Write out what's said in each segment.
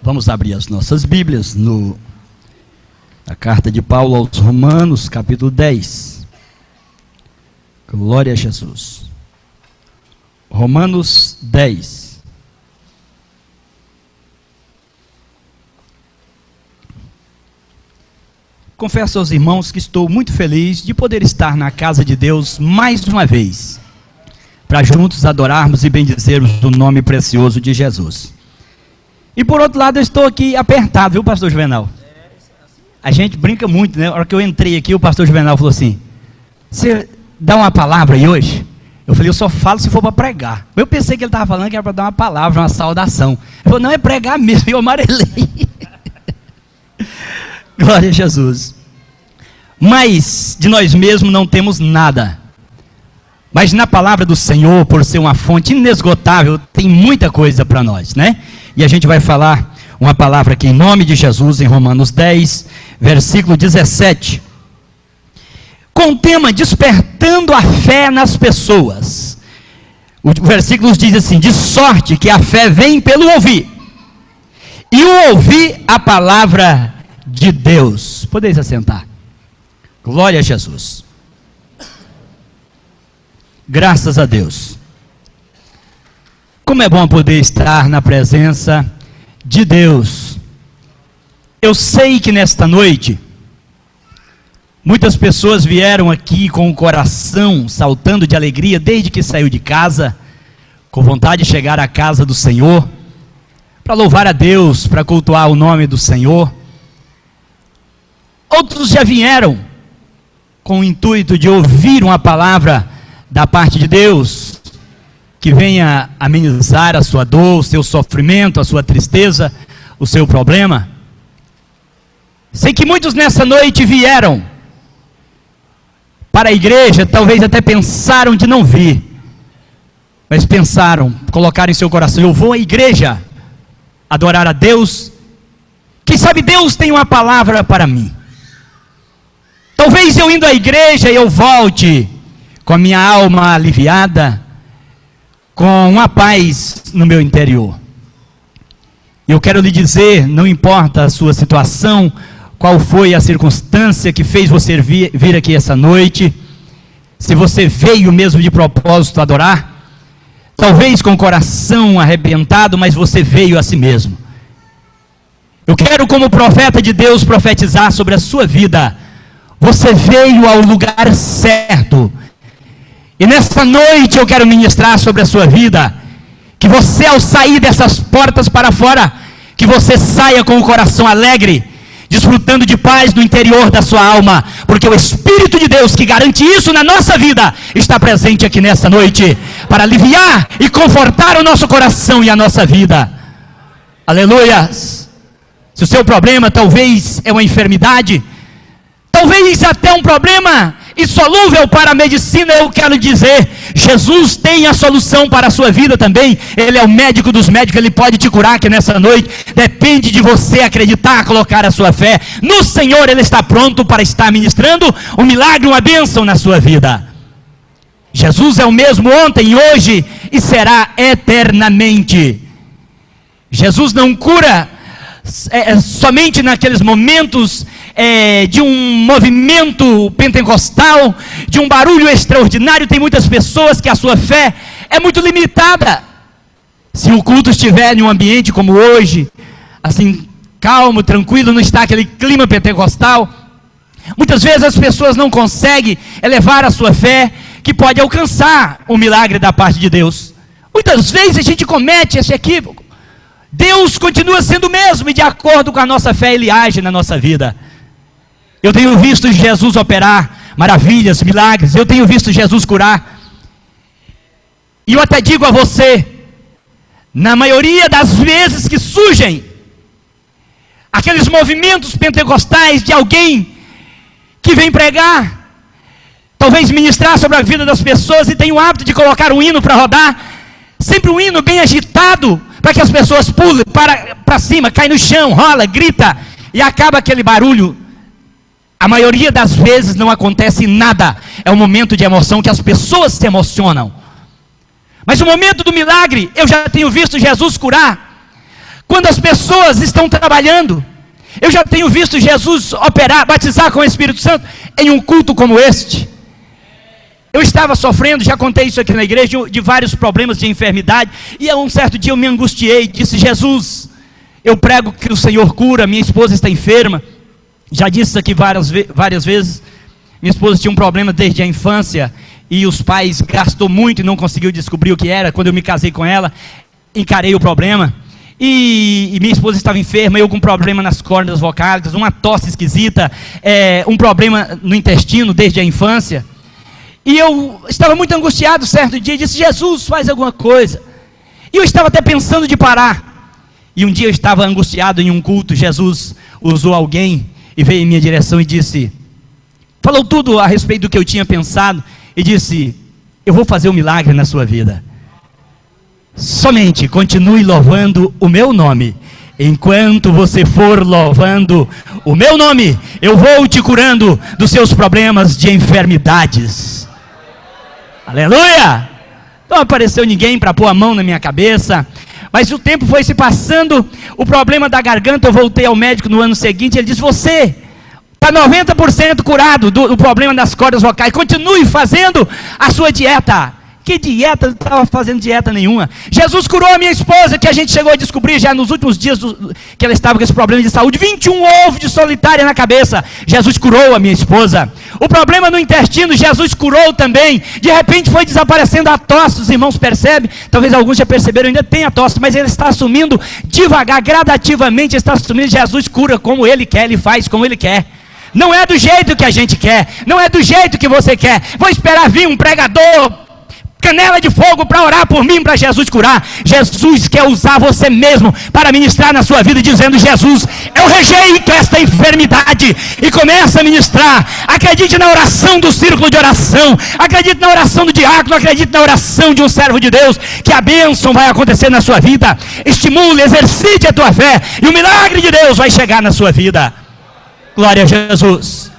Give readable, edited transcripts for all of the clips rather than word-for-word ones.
Vamos abrir as nossas Bíblias na carta de Paulo aos Romanos, capítulo 10. Glória a Jesus. Romanos 10. Confesso aos irmãos que estou muito feliz de poder estar na casa de Deus mais uma vez, para juntos adorarmos e bendizermos o nome precioso de Jesus. E por outro lado, eu estou aqui apertado, viu, pastor Juvenal? A gente brinca muito, né? Na hora que eu entrei aqui, o pastor Juvenal falou assim: você dá uma palavra aí hoje? Eu falei: eu só falo se for para pregar. Eu pensei que ele estava falando que era para dar uma palavra, uma saudação. Ele falou: não, é pregar mesmo. Eu amarelei. Glória a Jesus. Mas de nós mesmos não temos nada. Mas na palavra do Senhor, por ser uma fonte inesgotável, tem muita coisa para nós, né? E a gente vai falar uma palavra aqui em nome de Jesus, em Romanos 10, versículo 17. Com o tema despertando a fé nas pessoas. O versículo diz assim: de sorte que a fé vem pelo ouvir, e o ouvir a palavra de Deus. Podeis assentar. Glória a Jesus. Graças a Deus. Como é bom poder estar na presença de Deus. Eu sei que nesta noite muitas pessoas vieram aqui com o coração saltando de alegria desde que saiu de casa, com vontade de chegar à casa do Senhor, para louvar a Deus, para cultuar o nome do Senhor. Outros já vieram com o intuito de ouvir uma palavra da parte de Deus, que venha amenizar a sua dor, o seu sofrimento, a sua tristeza, o seu problema. Sei que muitos nessa noite vieram para a igreja, talvez até pensaram de não vir, mas pensaram, colocaram em seu coração: eu vou à igreja adorar a Deus, quem sabe Deus tem uma palavra para mim. Talvez eu indo à igreja eu volte com a minha alma aliviada, com uma paz no meu interior. Eu quero lhe dizer, não importa a sua situação, qual foi a circunstância que fez você vir aqui essa noite, se você veio mesmo de propósito adorar, talvez com o coração arrebentado, mas você veio a si mesmo. Eu quero, como profeta de Deus, profetizar sobre a sua vida. Você veio ao lugar certo. E nesta noite eu quero ministrar sobre a sua vida, que você, ao sair dessas portas para fora, que você saia com o coração alegre, desfrutando de paz no interior da sua alma, porque o Espírito de Deus, que garante isso na nossa vida, está presente aqui nessa noite, para aliviar e confortar o nosso coração e a nossa vida. Aleluia! Se o seu problema talvez é uma enfermidade, talvez até um problema insolúvel para a medicina, eu quero dizer, Jesus tem a solução para a sua vida também. Ele é o médico dos médicos, Ele pode te curar aqui nessa noite. Depende de você acreditar, colocar a sua fé no Senhor. Ele está pronto para estar ministrando um milagre, uma bênção na sua vida. Jesus é o mesmo ontem, hoje e será eternamente. Jesus não cura somente naqueles momentos de um movimento pentecostal, de um barulho extraordinário. Tem muitas pessoas que a sua fé é muito limitada. Se o culto estiver em um ambiente como hoje, assim, calmo, tranquilo, não está aquele clima pentecostal, muitas vezes as pessoas não conseguem elevar a sua fé, que pode alcançar o milagre da parte de Deus. Muitas vezes a gente comete esse equívoco. Deus continua sendo o mesmo, e de acordo com a nossa fé Ele age na nossa vida. Eu tenho visto Jesus operar maravilhas, milagres. Eu tenho visto Jesus curar. E eu até digo a você, na maioria das vezes que surgem aqueles movimentos pentecostais de alguém que vem pregar, talvez ministrar sobre a vida das pessoas, e tem o hábito de colocar um hino para rodar, sempre um hino bem agitado, para que as pessoas pulem para cima, caem no chão, rola, grita, e acaba aquele barulho. A maioria das vezes não acontece nada. É um momento de emoção que as pessoas se emocionam. Mas o momento do milagre, eu já tenho visto Jesus curar Quando as pessoas estão trabalhando, eu já tenho visto Jesus operar, batizar com o Espírito Santo em um culto como este. Eu estava sofrendo, já contei isso aqui na igreja, de vários problemas de enfermidade, e a um certo dia eu me angustiei, disse: Jesus, eu prego que o Senhor cura, minha esposa está enferma. Já disse isso aqui várias vezes. Minha esposa tinha um problema desde a infância, e os pais gastou muito e não conseguiu descobrir o que era. Quando eu me casei com ela, encarei o problema, e minha esposa estava enferma, eu com problema nas cordas vocálicas, uma tosse esquisita, um problema no intestino desde a infância. E eu estava muito angustiado certo dia, e disse: Jesus, faz alguma coisa. E eu estava até pensando de parar. E um dia eu estava angustiado em um culto, Jesus usou alguém e veio em minha direção e disse, falou tudo a respeito do que eu tinha pensado, e disse: eu vou fazer um milagre na sua vida. Somente continue louvando o meu nome. Enquanto você for louvando o meu nome, eu vou te curando dos seus problemas de enfermidades. Aleluia! Não apareceu ninguém para pôr a mão na minha cabeça, mas o tempo foi se passando, o problema da garganta, eu voltei ao médico no ano seguinte, ele disse: você está 90% curado do problema das cordas vocais, continue fazendo a sua dieta. Que dieta? Não estava fazendo dieta nenhuma. Jesus curou a minha esposa, que a gente chegou a descobrir já nos últimos dias que ela estava com esse problema de saúde, 21 ovos de solitária na cabeça. Jesus curou a minha esposa. O problema no intestino, Jesus curou também. De repente foi desaparecendo a tosse. Os irmãos percebem, talvez alguns já perceberam, ainda tem a tosse, mas ele está assumindo devagar, gradativamente está assumindo. Jesus cura como ele quer, ele faz como ele quer. Não é do jeito que a gente quer, não é do jeito que você quer. Vou esperar vir um pregador, canela de fogo, para orar por mim, para Jesus curar. Jesus quer usar você mesmo para ministrar na sua vida, dizendo: Jesus, eu rejeito esta enfermidade, e começa a ministrar. Acredite na oração do círculo de oração, acredite na oração do diácono, acredite na oração de um servo de Deus, que a bênção vai acontecer na sua vida. Estimule, exercite a tua fé, e o milagre de Deus vai chegar na sua vida. Glória a Jesus.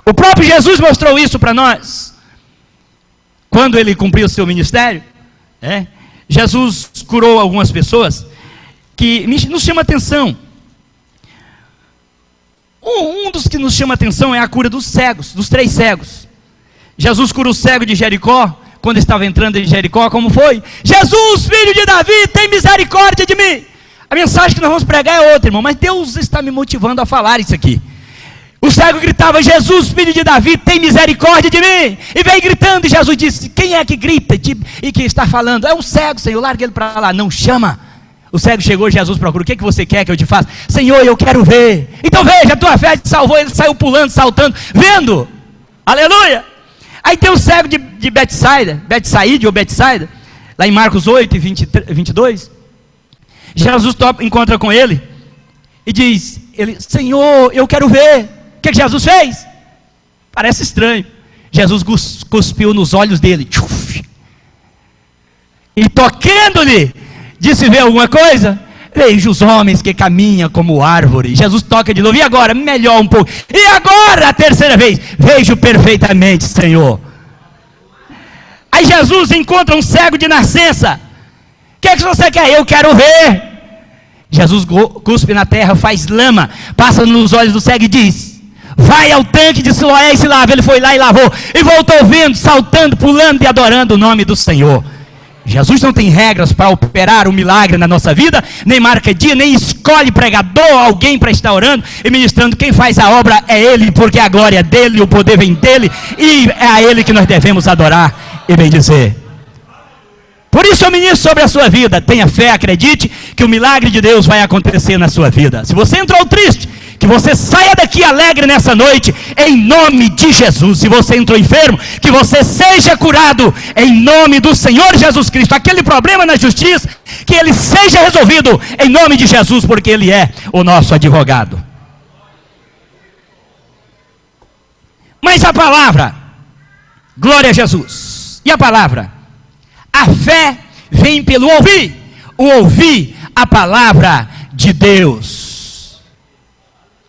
O próprio Jesus mostrou isso para nós quando ele cumpriu o seu ministério. Jesus curou algumas pessoas que nos chama atenção. Um dos que nos chama atenção é a cura dos cegos, dos 3 cegos. Jesus cura o cego de Jericó, quando estava entrando em Jericó. Como foi? Jesus, filho de Davi, tem misericórdia de mim. A mensagem que nós vamos pregar é outra, irmão, mas Deus está me motivando a falar isso aqui. O cego gritava: Jesus, filho de Davi, tem misericórdia de mim. E veio gritando, e Jesus disse: quem é que grita e que está falando? É um cego, Senhor, larga ele para lá. Não chama. O cego chegou, Jesus procurou: o que você quer que eu te faça? Senhor, eu quero ver. Então veja, a tua fé te salvou. Ele saiu pulando, saltando, vendo. Aleluia. Aí tem o cego de Betsaida, lá em Marcos 8, 22. Jesus encontra com ele e diz: Senhor, eu quero ver. O que Jesus fez? Parece estranho. Jesus cuspiu nos olhos dele, e tocando-lhe, disse: vê alguma coisa? Vejo os homens que caminham como árvore. Jesus toca de novo: e agora? Melhor um pouco. E agora, a terceira vez: vejo perfeitamente, Senhor. Aí Jesus encontra um cego de nascença. O que é que você quer? Eu quero ver. Jesus cuspe na terra, faz lama, passa nos olhos do cego e diz: vai ao tanque de Siloé e se lava. Ele foi lá e lavou, e voltou vendo, saltando, pulando e adorando o nome do Senhor. Jesus não tem regras para operar o milagre na nossa vida, nem marca dia, nem escolhe pregador, alguém para estar orando e ministrando. Quem faz a obra é Ele, porque a glória é dEle, o poder vem dEle, e é a Ele que nós devemos adorar e bendizer. Por isso eu ministro sobre a sua vida. Tenha fé, acredite que o milagre de Deus vai acontecer na sua vida. Se você entrou triste, que você saia daqui alegre nessa noite, em nome de Jesus. Se você entrou enfermo, que você seja curado, em nome do Senhor Jesus Cristo. Aquele problema na justiça, que ele seja resolvido, em nome de Jesus, porque Ele é o nosso advogado. Mas a palavra, glória a Jesus, e a palavra: a fé vem pelo ouvir, o ouvir a palavra de Deus.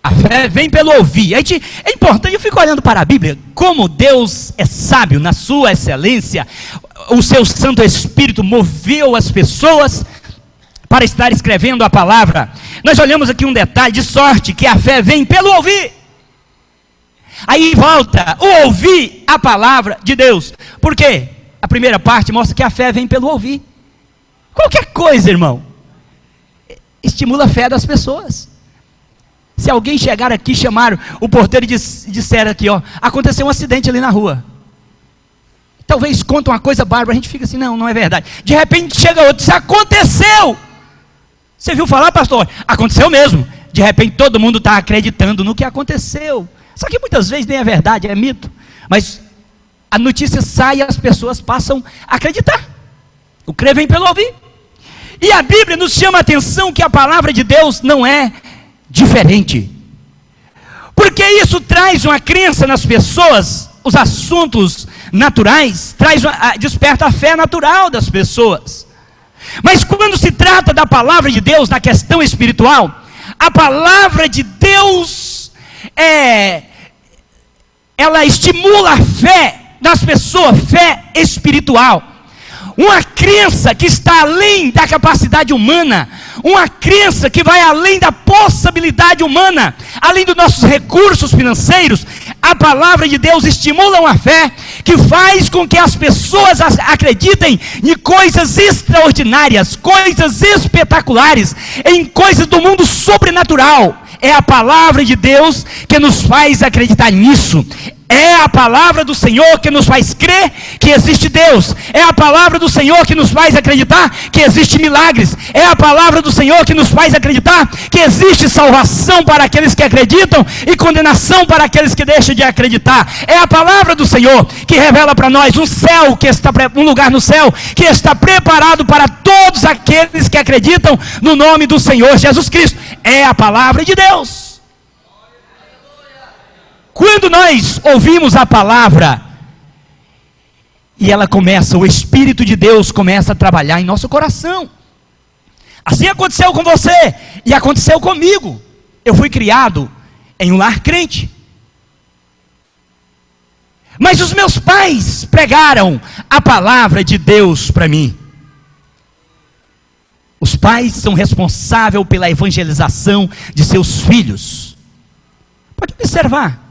A fé vem pelo ouvir. É importante, eu fico olhando para a Bíblia, como Deus é sábio na sua excelência. O seu Santo Espírito moveu as pessoas para estar escrevendo a palavra. Nós olhamos aqui um detalhe, de sorte que a fé vem pelo ouvir. Aí volta o ouvir a palavra de Deus. Por quê? A primeira parte mostra que a fé vem pelo ouvir. Qualquer coisa, irmão, estimula a fé das pessoas. Se alguém chegar aqui, chamar o porteiro e disser aqui, ó, aconteceu um acidente ali na rua. Talvez conta uma coisa bárbara, a gente fica assim, não é verdade. De repente chega outro, diz, aconteceu. Você viu falar, pastor? Aconteceu mesmo. De repente todo mundo está acreditando no que aconteceu. Só que muitas vezes nem é verdade, é mito. Mas a notícia sai e as pessoas passam a acreditar. O crer vem pelo ouvir. E a Bíblia nos chama a atenção que a palavra de Deus não é diferente. Porque isso traz uma crença nas pessoas, os assuntos naturais, desperta a fé natural das pessoas. Mas quando se trata da palavra de Deus, na questão espiritual, a palavra de Deus ela estimula a fé das pessoas, fé espiritual. Uma crença que está além da capacidade humana, uma crença que vai além da possibilidade humana, além dos nossos recursos financeiros. A palavra de Deus estimula uma fé que faz com que as pessoas acreditem em coisas extraordinárias, coisas espetaculares, em coisas do mundo sobrenatural. É a palavra de Deus que nos faz acreditar nisso. É a palavra do Senhor que nos faz crer que existe Deus. É a palavra do Senhor que nos faz acreditar que existe milagres. É a palavra do Senhor que nos faz acreditar que existe salvação para aqueles que acreditam e condenação para aqueles que deixam de acreditar. É a palavra do Senhor que revela para nós um lugar no céu que está preparado para todos aqueles que acreditam no nome do Senhor Jesus Cristo. É a palavra de Deus. Quando nós ouvimos a palavra, e ela começa, o Espírito de Deus começa a trabalhar em nosso coração. Assim aconteceu com você, e aconteceu comigo. Eu fui criado em um lar crente. Mas os meus pais pregaram a palavra de Deus para mim. Os pais são responsáveis pela evangelização de seus filhos. Pode observar.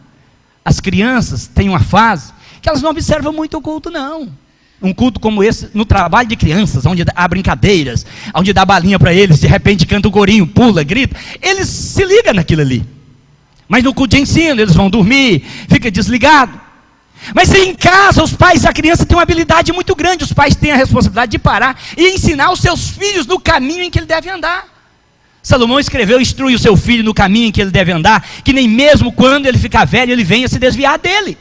As crianças têm uma fase que elas não observam muito o culto, não. Um culto como esse, no trabalho de crianças, onde há brincadeiras, onde dá balinha para eles, de repente canta um corinho, pula, grita, eles se ligam naquilo ali. Mas no culto de ensino, eles vão dormir, fica desligado. Mas em casa, os pais, a criança tem uma habilidade muito grande, os pais têm a responsabilidade de parar e ensinar os seus filhos no caminho em que ele deve andar. Salomão escreveu, instrui o seu filho no caminho em que ele deve andar, que nem mesmo quando ele ficar velho, ele venha se desviar dele.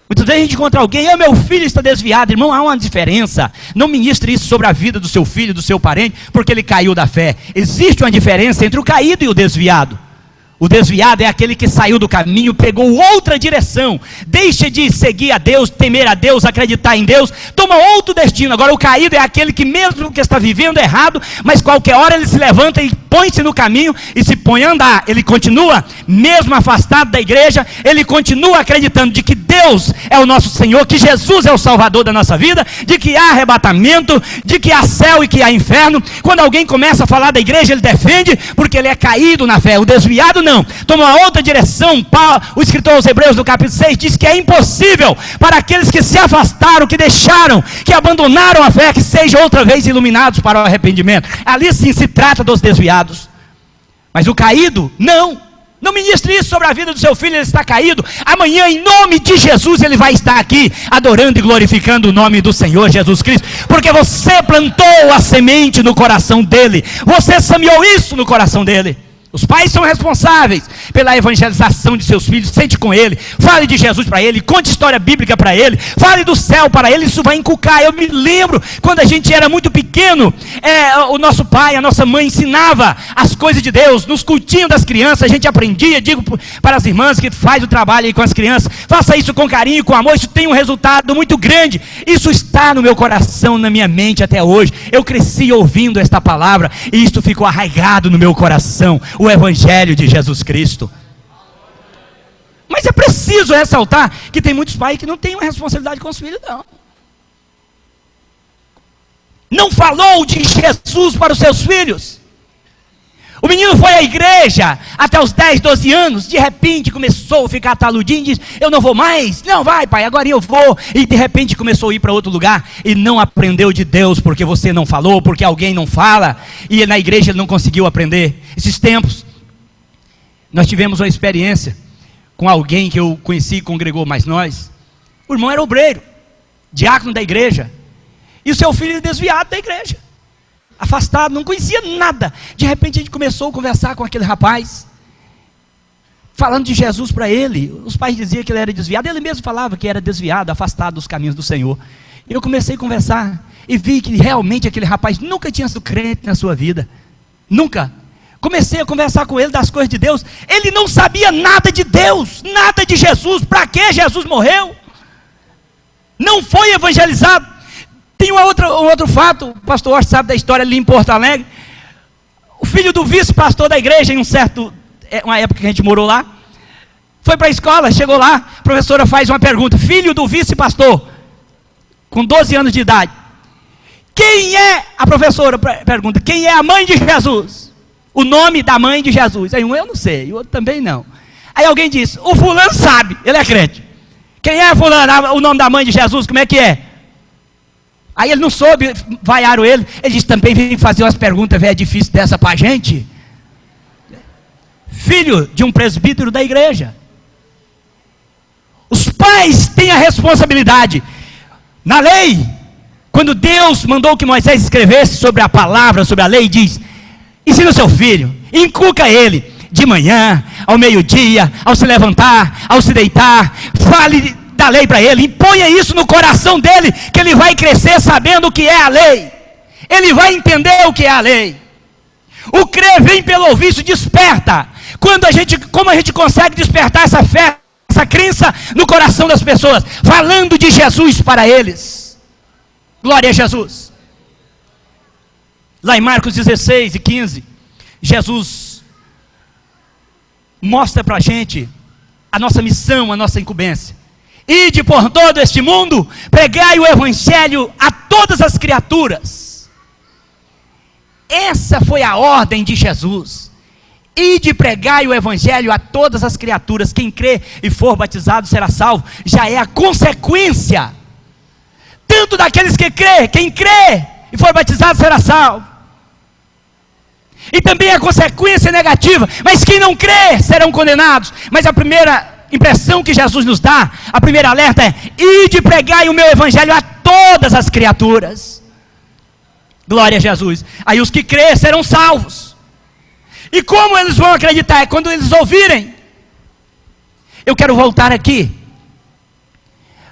Muitas vezes a gente encontra alguém, meu filho está desviado. Irmão, há uma diferença. Não ministre isso sobre a vida do seu filho, do seu parente, porque ele caiu da fé. Existe uma diferença entre o caído e o desviado. O desviado é aquele que saiu do caminho, pegou outra direção, deixa de seguir a Deus, temer a Deus, acreditar em Deus, toma outro destino. Agora o caído é aquele que mesmo que está vivendo errado, mas qualquer hora ele se levanta e põe-se no caminho e se põe a andar. Ele continua, mesmo afastado da igreja, ele continua acreditando de que Deus é o nosso Senhor, que Jesus é o Salvador da nossa vida, de que há arrebatamento, de que há céu e que há inferno. Quando alguém começa a falar da igreja, ele defende, porque ele é caído na fé. O desviado não. Toma uma outra direção. O escritor aos Hebreus no capítulo 6 diz que é impossível para aqueles que se afastaram, que deixaram, que abandonaram a fé, que sejam outra vez iluminados para o arrependimento. Ali sim se trata dos desviados. Mas o caído, não ministre isso sobre a vida do seu filho, ele está caído. Amanhã, em nome de Jesus, ele vai estar aqui adorando e glorificando o nome do Senhor Jesus Cristo, porque você plantou a semente no coração dele, você semeou isso no coração dele. Os pais são responsáveis pela evangelização de seus filhos. Sente com ele, fale de Jesus para ele, conte história bíblica para ele, fale do céu para ele, isso vai inculcar. Eu me lembro, quando a gente era muito pequeno, o nosso pai, a nossa mãe ensinava as coisas de Deus, nos cultinhos das crianças, a gente aprendia. Digo para as irmãs que faz o trabalho aí com as crianças, faça isso com carinho, com amor, isso tem um resultado muito grande. Isso está no meu coração, na minha mente até hoje. Eu cresci ouvindo esta palavra, e isto ficou arraigado no meu coração. O Evangelho de Jesus Cristo. Mas é preciso ressaltar que tem muitos pais que não têm uma responsabilidade com os filhos, não. não falou de Jesus para os seus filhos. O menino foi à igreja até os 10, 12 anos, de repente começou a ficar taludinho, disse, eu não vou mais, não vai pai, agora eu vou, e de repente começou a ir para outro lugar, e não aprendeu de Deus, porque você não falou, porque alguém não fala, e na igreja ele não conseguiu aprender. Esses tempos, nós tivemos uma experiência com alguém que eu conheci e congregou mais nós. O irmão era obreiro, diácono da igreja, e o seu filho desviado da igreja, afastado, não conhecia nada. De repente a gente começou a conversar com aquele rapaz, falando de Jesus para ele. Os pais diziam que ele era desviado, ele mesmo falava que era desviado, afastado dos caminhos do Senhor. E eu comecei a conversar, e vi que realmente aquele rapaz nunca tinha sido crente na sua vida, nunca. Comecei a conversar com ele das coisas de Deus, ele não sabia nada de Deus, nada de Jesus, para que Jesus morreu, não foi evangelizado. Tem um outro fato, o pastor Orson sabe da história ali em Porto Alegre. O filho do vice-pastor da igreja, em uma época que a gente morou lá, foi para a escola, chegou lá, a professora faz uma pergunta, filho do vice-pastor, com 12 anos de idade, a professora pergunta, quem é a mãe de Jesus? O nome da mãe de Jesus. Aí um, eu não sei, o outro também não. Aí alguém diz, o fulano sabe, ele é crente. Quem é fulano, o nome da mãe de Jesus, como é que é? Aí ele não soube, vaiaram ele. Ele disse, também vem fazer umas perguntas, velho, difícil dessa pra gente. Filho de um presbítero da igreja. Os pais têm a responsabilidade. Na lei, quando Deus mandou que Moisés escrevesse sobre a palavra, sobre a lei, diz, ensina o seu filho, inculca ele, de manhã, ao meio-dia, ao se levantar, ao se deitar, fale da lei para ele, imponha isso no coração dele, que ele vai crescer sabendo o que é a lei, ele vai entender o que é a lei. O crer vem pelo ouvir, isso desperta. Como a gente consegue despertar essa fé, essa crença no coração das pessoas? Falando de Jesus para eles. Glória a Jesus. Lá em Marcos 16 e 15, Jesus mostra para a gente a nossa missão, a nossa incumbência. Ide por todo este mundo, pregai o evangelho a todas as criaturas. Essa foi a ordem de Jesus. Ide pregai o evangelho a todas as criaturas. Quem crê e for batizado será salvo. Já é a consequência, tanto daqueles que crê, quem crê e for batizado será salvo. E também a consequência negativa, mas quem não crê serão condenados. Mas a primeira impressão que Jesus nos dá, a primeira alerta é, ide pregai o meu evangelho a todas as criaturas. Glória a Jesus. Aí os que crêem serão salvos. E como eles vão acreditar? É quando eles ouvirem. Eu quero voltar aqui.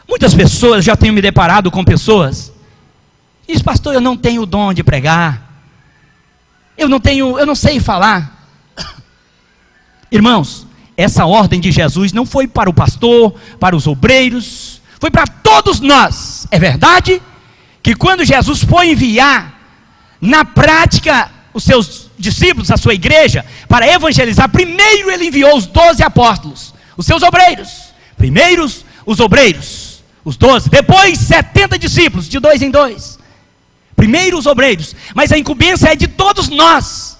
Muitas pessoas, já tenho me deparado com pessoas, diz, pastor, eu não tenho o dom de pregar, eu não sei falar. Irmãos, essa ordem de Jesus não foi para o pastor, para os obreiros, foi para todos nós. É verdade que quando Jesus foi enviar na prática os seus discípulos, a sua igreja, para evangelizar, primeiro ele enviou os 12 apóstolos, os seus obreiros. Primeiros os obreiros, os 12, depois 70 discípulos, de 2 em 2. Primeiro os obreiros, mas a incumbência é de todos nós.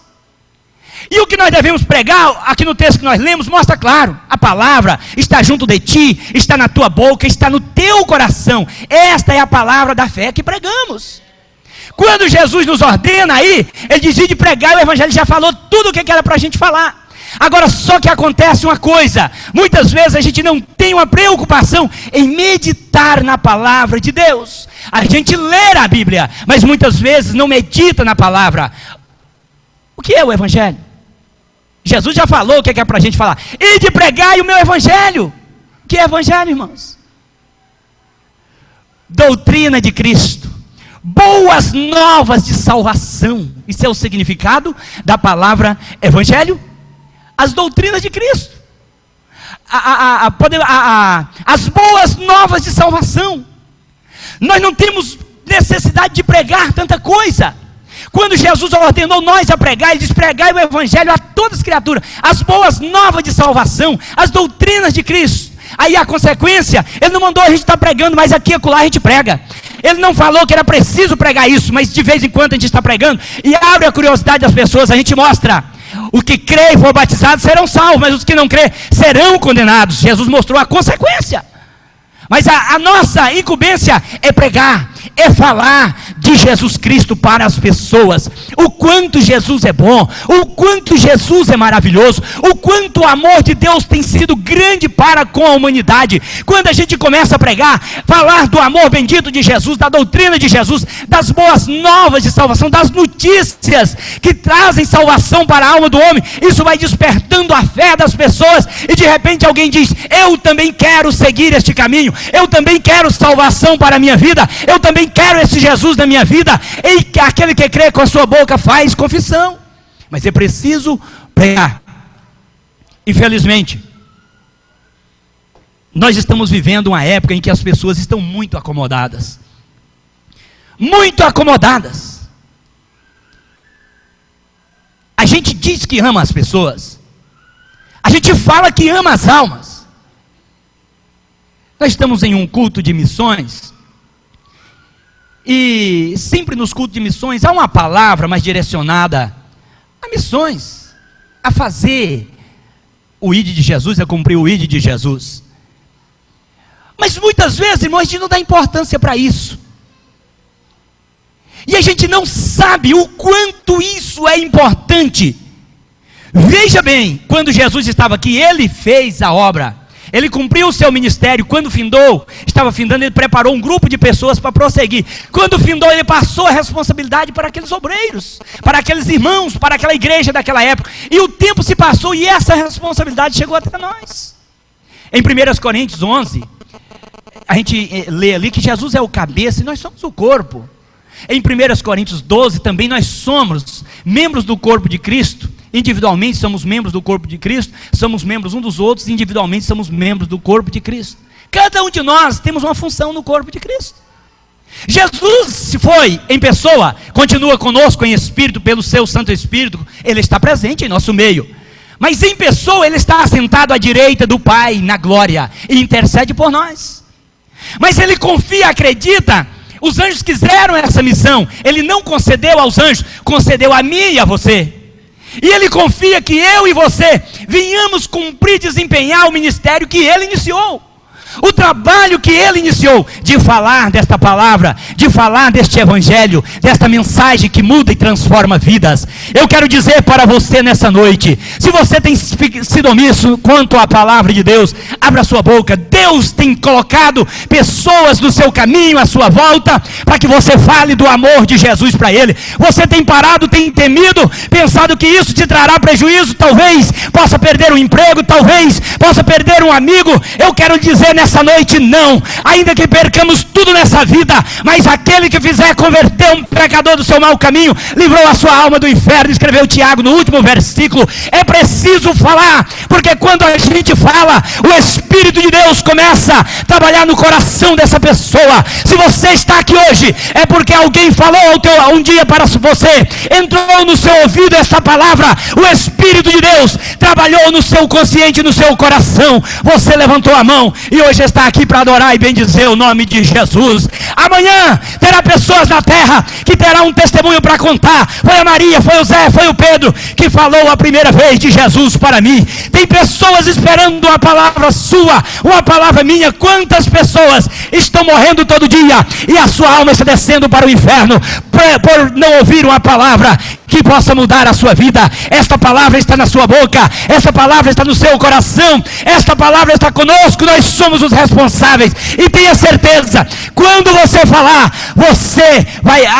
E o que nós devemos pregar, aqui no texto que nós lemos, mostra claro, a palavra está junto de ti, está na tua boca, está no teu coração. Esta é a palavra da fé que pregamos. Quando Jesus nos ordena aí, ele diz de pregar, o evangelho já falou tudo o que era para a gente falar. Agora só que acontece uma coisa, muitas vezes a gente não tem uma preocupação em meditar na palavra de Deus. A gente lê a Bíblia, mas muitas vezes não medita na palavra. O que é o evangelho? Jesus já falou o que é para a gente falar. E de pregar o meu evangelho. O que é evangelho, irmãos? Doutrina de Cristo. Boas novas de salvação. Isso é o significado da palavra evangelho. As doutrinas de Cristo. As boas novas de salvação. Nós não temos necessidade de pregar tanta coisa. Quando Jesus ordenou nós a pregar, ele diz, pregai o evangelho a todas as criaturas, as boas novas de salvação, as doutrinas de Cristo. Aí a consequência, ele não mandou a gente estar pregando, mas aqui e acolá a gente prega. Ele não falou que era preciso pregar isso, mas de vez em quando a gente está pregando e abre a curiosidade das pessoas. A gente mostra: os que crê e for batizados serão salvos, mas os que não crê serão condenados. Jesus mostrou a consequência. Mas a nossa incumbência é pregar, é falar de Jesus Cristo para as pessoas. O quanto Jesus é bom, o quanto Jesus é maravilhoso, o quanto o amor de Deus tem sido grande para com a humanidade. Quando a gente começa a pregar, falar do amor bendito de Jesus, da doutrina de Jesus, das boas novas de salvação, das notícias que trazem salvação para a alma do homem, isso vai despertando a fé das pessoas, e de repente alguém diz: eu também quero seguir este caminho, eu também quero salvação para a minha vida, eu também quero esse Jesus na minha vida. E aquele que crê com a sua boca faz confissão. Mas é preciso pregar. Infelizmente, nós estamos vivendo uma época em que as pessoas estão muito acomodadas. Muito acomodadas. A gente diz que ama as pessoas, a gente fala que ama as almas. Nós estamos em um culto de missões, e sempre nos cultos de missões há uma palavra mais direcionada a missões, a fazer o ID de Jesus, a cumprir o ID de Jesus. Mas muitas vezes, irmãos, a gente não dá importância para isso. E a gente não sabe o quanto isso é importante. Veja bem, quando Jesus estava aqui, ele fez a obra. Ele cumpriu o seu ministério. Quando findou, estava findando, ele preparou um grupo de pessoas para prosseguir. Quando findou, ele passou a responsabilidade para aqueles obreiros, para aqueles irmãos, para aquela igreja daquela época. E o tempo se passou e essa responsabilidade chegou até nós. Em 1 Coríntios 11, a gente lê ali que Jesus é o cabeça e nós somos o corpo. Em 1 Coríntios 12, também nós somos membros do corpo de Cristo. Individualmente somos membros do corpo de Cristo, somos membros uns dos outros, individualmente somos membros do corpo de Cristo. Cada um de nós temos uma função no corpo de Cristo. Jesus, se foi em pessoa, continua conosco em espírito, pelo seu Santo Espírito, ele está presente em nosso meio. Mas em pessoa, ele está assentado à direita do Pai na glória e intercede por nós. Mas ele confia, acredita. Os anjos quiseram essa missão, ele não concedeu aos anjos, concedeu a mim e a você. E ele confia que eu e você venhamos cumprir, desempenhar o ministério que ele iniciou. O trabalho que ele iniciou, de falar desta palavra, de falar deste evangelho, desta mensagem que muda e transforma vidas. Eu quero dizer para você nessa noite, se você tem sido omisso quanto à palavra de Deus, abra sua boca. Deus tem colocado pessoas no seu caminho, à sua volta, para que você fale do amor de Jesus para ele. Você tem parado, tem temido, pensado que isso te trará prejuízo, talvez possa perder um emprego, talvez possa perder um amigo. Eu quero dizer nessa noite, não, ainda que percamos tudo nessa vida, mas aquele que fizer converter um pecador do seu mau caminho, livrou a sua alma do inferno. Escreveu Tiago no último versículo. É preciso falar, porque quando a gente fala, o Espírito de Deus começa a trabalhar no coração dessa pessoa. Se você está aqui hoje, é porque alguém falou um dia para você, entrou no seu ouvido essa palavra, o Espírito de Deus trabalhou no seu consciente, no seu coração, você levantou a mão e hoje está aqui para adorar e bendizer o nome de Jesus. Amanhã terá pessoas na terra que terão um testemunho para contar. Foi a Maria, foi o Zé, foi o Pedro que falou a primeira vez de Jesus para mim. Tem pessoas esperando uma palavra sua, uma palavra minha. Quantas pessoas estão morrendo todo dia e a sua alma está descendo para o inferno por não ouvir uma palavra que possa mudar a sua vida. Esta palavra está na sua boca, esta palavra está no seu coração, esta palavra está conosco, nós somos os responsáveis. E tenha certeza, quando você falar,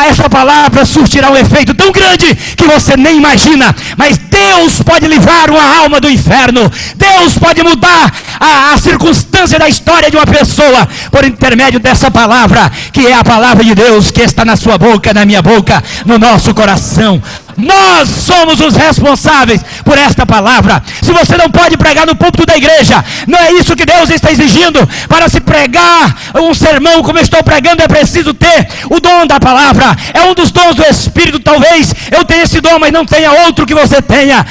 essa palavra surtirá um efeito tão grande que você nem imagina. Mas Deus pode livrar uma alma do inferno, Deus pode mudar a circunstância da história de uma pessoa por intermédio dessa palavra, que é a palavra de Deus, que está na sua boca, na minha boca, no nosso coração. Nós somos os responsáveis por esta palavra. Se você não pode pregar no púlpito da igreja, não é isso que Deus está exigindo. Para se pregar um sermão como eu estou pregando, é preciso ter o dom da palavra. É um dos dons do Espírito. Talvez eu tenha esse dom, mas não tenha outro que você tenha.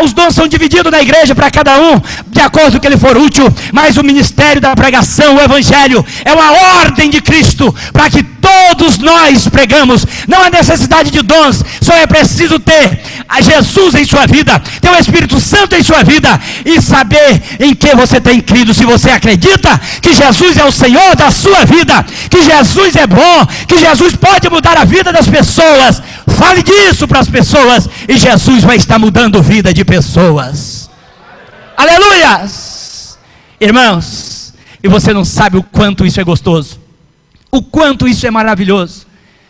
Os dons são divididos na igreja para cada um, de acordo com que ele for útil. Mas o ministério da pregação, o evangelho, é uma ordem de Cristo para que todos nós pregamos. Não há necessidade de dons, só é preciso ter a Jesus em sua vida, ter o Espírito Santo em sua vida e saber em que você tem crido. Se você acredita que Jesus é o Senhor da sua vida, que Jesus é bom, que Jesus pode mudar a vida das pessoas, fale disso para as pessoas e Jesus vai estar mudando a vida de pessoas. Aleluias! Irmãos, e você não sabe o quanto isso é gostoso, o quanto isso é maravilhoso.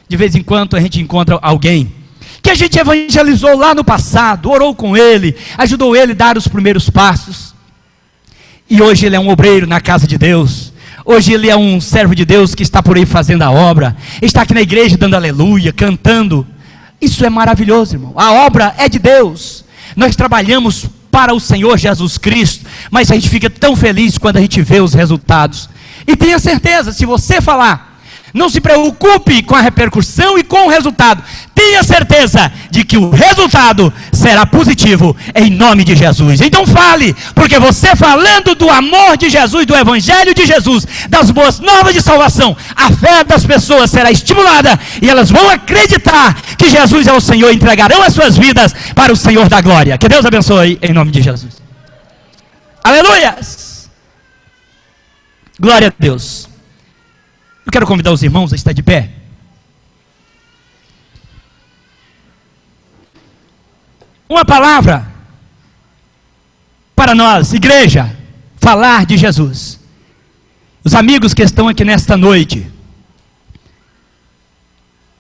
De vez em quando a gente encontra alguém que a gente evangelizou lá no passado, orou com ele, ajudou ele a dar os primeiros passos, e hoje ele é um obreiro na casa de Deus. Hoje ele é um servo de Deus que está por aí fazendo a obra, está aqui na igreja dando aleluia, cantando. Isso é maravilhoso, irmão. A obra é de Deus. Nós trabalhamos para o Senhor Jesus Cristo, mas a gente fica tão feliz quando a gente vê os resultados. E tenha certeza, se você falar, não se preocupe com a repercussão e com o resultado. Tenha certeza de que o resultado será positivo em nome de Jesus. Então fale, porque você falando do amor de Jesus, do evangelho de Jesus, das boas novas de salvação, a fé das pessoas será estimulada e elas vão acreditar que Jesus é o Senhor e entregarão as suas vidas para o Senhor da glória. Que Deus abençoe em nome de Jesus. Aleluias! Glória a Deus. Eu quero convidar os irmãos a estar de pé. Uma palavra para nós, igreja, falar de Jesus. Os amigos que estão aqui nesta noite,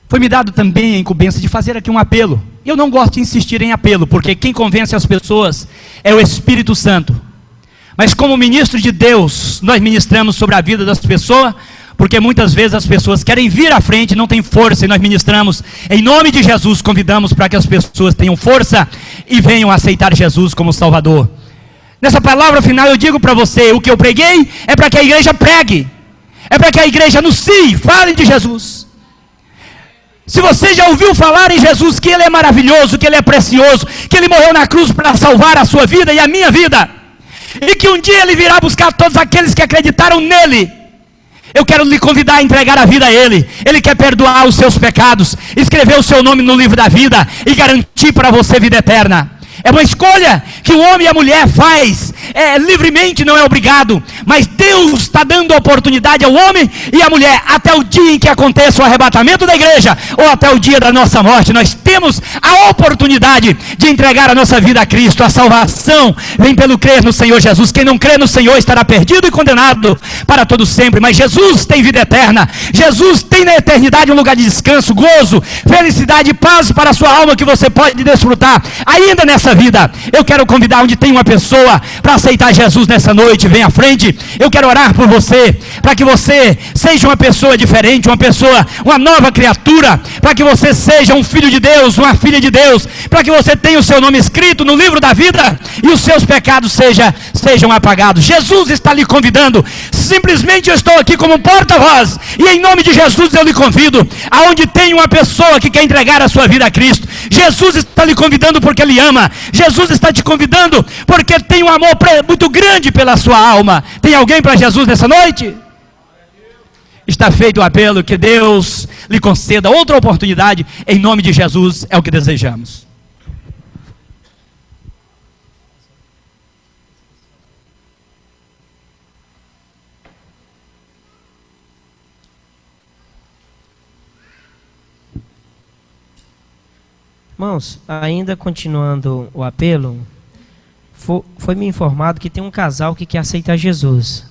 foi me dado também a incumbência de fazer aqui um apelo. Eu não gosto de insistir em apelo, porque quem convence as pessoas é o Espírito Santo. Mas como ministro de Deus, nós ministramos sobre a vida das pessoas, porque muitas vezes as pessoas querem vir à frente, não tem força, e nós ministramos em nome de Jesus, convidamos para que as pessoas tenham força e venham aceitar Jesus como Salvador. Nessa palavra final eu digo para você, o que eu preguei é para que a igreja pregue, é para que a igreja anuncie, fale de Jesus. Se você já ouviu falar em Jesus, que Ele é maravilhoso, que Ele é precioso, que Ele morreu na cruz para salvar a sua vida e a minha vida, e que um dia Ele virá buscar todos aqueles que acreditaram nele, eu quero lhe convidar a entregar a vida a Ele. Ele quer perdoar os seus pecados, escrever o seu nome no livro da vida e garantir para você vida eterna. É uma escolha que o homem e a mulher faz, livremente, não é obrigado, mas Deus está dando oportunidade ao homem e à mulher, até o dia em que aconteça o arrebatamento da igreja, ou até o dia da nossa morte, nós temos a oportunidade de entregar a nossa vida a Cristo. A salvação vem pelo crer no Senhor Jesus. Quem não crê no Senhor estará perdido e condenado para todo sempre, mas Jesus tem vida eterna, Jesus tem na eternidade um lugar de descanso, gozo, felicidade e paz para a sua alma, que você pode desfrutar ainda nessa vida. Eu quero convidar, onde tem uma pessoa para aceitar Jesus nessa noite, vem à frente. Eu quero orar por você, para que você seja uma pessoa diferente, uma nova criatura, para que você seja um filho de Deus, uma filha de Deus, para que você tenha o seu nome escrito no livro da vida e os seus pecados sejam apagados. Jesus está lhe convidando. Simplesmente eu estou aqui como porta-voz e em nome de Jesus eu lhe convido. Aonde tem uma pessoa que quer entregar a sua vida a Cristo, Jesus está lhe convidando porque Ele ama. Jesus está te convidando porque tem um amor muito grande pela sua alma. Tem alguém para Jesus nessa noite? Está feito o apelo, que Deus lhe conceda outra oportunidade, em nome de Jesus, é o que desejamos. Irmãos, ainda continuando o apelo, foi me informado que tem um casal que quer aceitar Jesus.